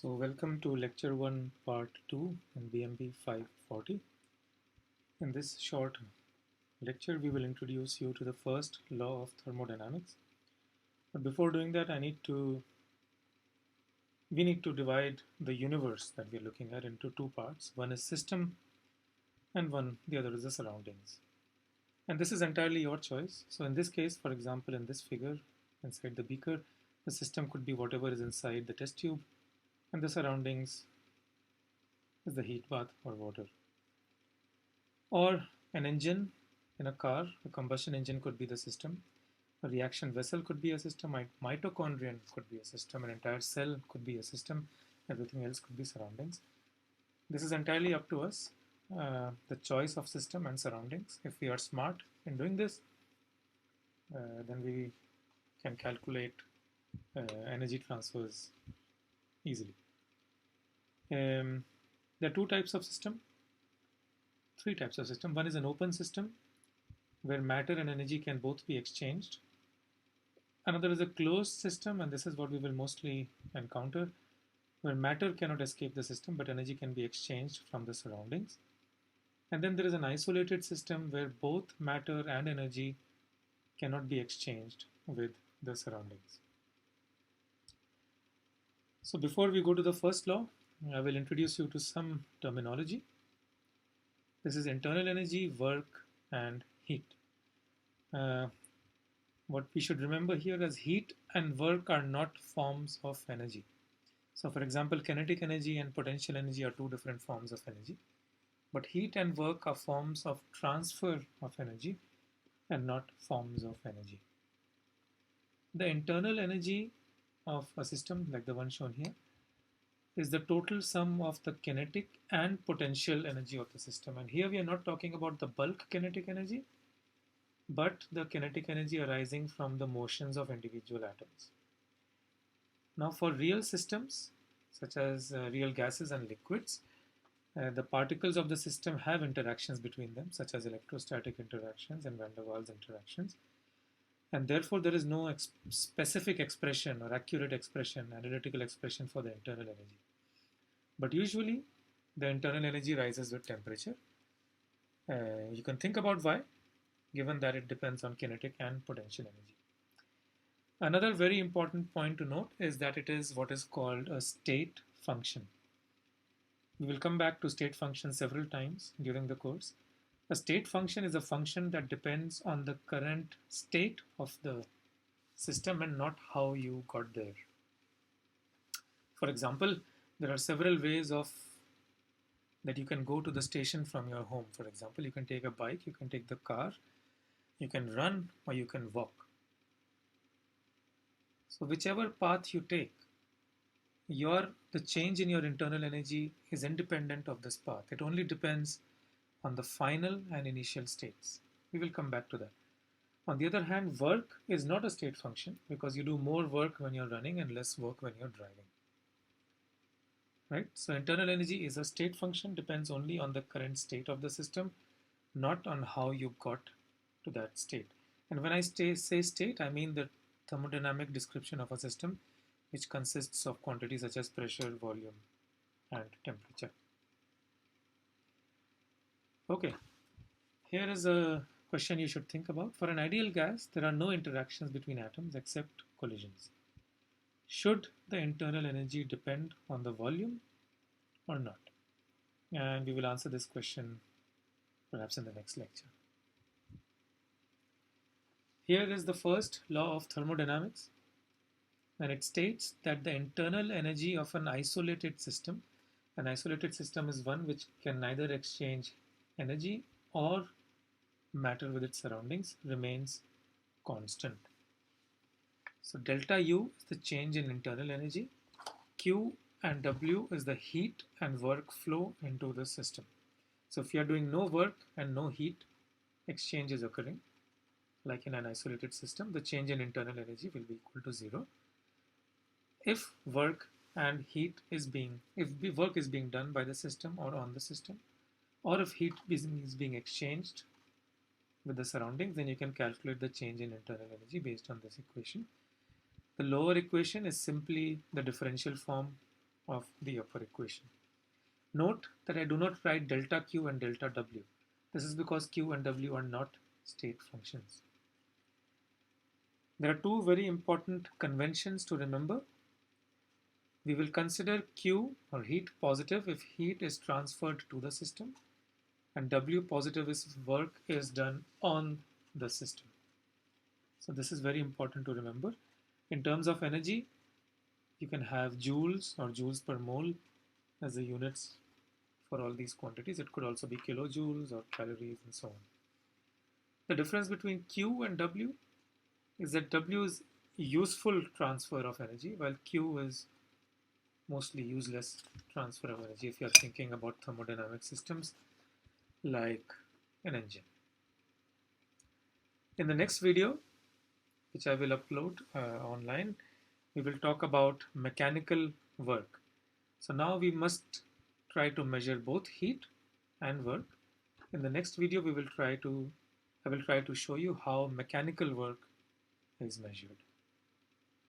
So welcome to lecture 1 part 2 in bmb540. In this short lecture we will introduce you to the first law of thermodynamics. But before doing that we need to divide the universe that we are looking at into two parts. One is system and the other is the surroundings. And this is entirely your choice. So in this case, for example, in this figure inside the beaker, the system could be whatever is inside the test tube and the surroundings is the heat bath or water. Or an engine in a car, a combustion engine could be the system. A reaction vessel could be a system. Mitochondrion could be a system. An entire cell could be a system. Everything else could be surroundings. This is entirely up to us, the choice of system and surroundings. If we are smart in doing this, then we can calculate energy transfers easily. There are three types of system. One is an open system where matter and energy can both be exchanged. Another is a closed system, and this is what we will mostly encounter, where matter cannot escape the system but energy can be exchanged from the surroundings. And then there is an isolated system where both matter and energy cannot be exchanged with the surroundings. So before we go to the first law, I will introduce you to some terminology. This is internal energy, work, and heat. What we should remember here is heat and work are not forms of energy. So for example, kinetic energy and potential energy are two different forms of energy. But heat and work are forms of transfer of energy and not forms of energy. The internal energy of a system, like the one shown here, is the total sum of the kinetic and potential energy of the system. And here we are not talking about the bulk kinetic energy, but the kinetic energy arising from the motions of individual atoms. Now for real systems, such as real gases and liquids, the particles of the system have interactions between them, such as electrostatic interactions and van der Waals interactions. And therefore there is no specific expression or accurate expression, analytical expression for the internal energy. But usually the internal energy rises with temperature. You can think about why, given that it depends on kinetic and potential energy. Another very important point to note is that it is what is called a state function. We will come back to state functions several times during the course. A state function is a function that depends on the current state of the system and not how you got there. For example, there are several ways that you can go to the station from your home. For example, you can take a bike, you can take the car, you can run, or you can walk. So whichever path you take, the change in your internal energy is independent of this path. It only depends on the final and initial states. We will come back to that. On the other hand, work is not a state function because you do more work when you're running and less work when you're driving. Right? So internal energy is a state function, depends only on the current state of the system, not on how you got to that state. And when I say state, I mean the thermodynamic description of a system, which consists of quantities such as pressure, volume, and temperature. Okay, here is a question you should think about. For an ideal gas, there are no interactions between atoms except collisions. Should the internal energy depend on the volume or not? And we will answer this question perhaps in the next lecture. Here is the first law of thermodynamics, and it states that the internal energy of an isolated system is one which can neither exchange energy or matter with its surroundings, remains constant. So delta U is the change in internal energy, Q and W is the heat and work flow into the system. So if you are doing no work and no heat exchange is occurring, like in an isolated system, the change in internal energy will be equal to 0. If work is being done by the system or on the system, or if heat is being exchanged with the surroundings, then you can calculate the change in internal energy based on this equation. The lower equation is simply the differential form of the upper equation. Note that I do not write delta Q and delta W. This is because Q and W are not state functions. There are two very important conventions to remember. We will consider Q or heat positive if heat is transferred to the system, and W positive if work is done on the system. So this is very important to remember. In terms of energy, you can have joules or joules per mole as the units for all these quantities. It could also be kilojoules or calories and so on. The difference between Q and W is that W is useful transfer of energy, while Q is mostly useless transfer of energy if you're thinking about thermodynamic systems like an engine. In the next video, which I will upload online, we will talk about mechanical work. So now we must try to measure both heat and work. In the next video, I will try to show you how mechanical work is measured.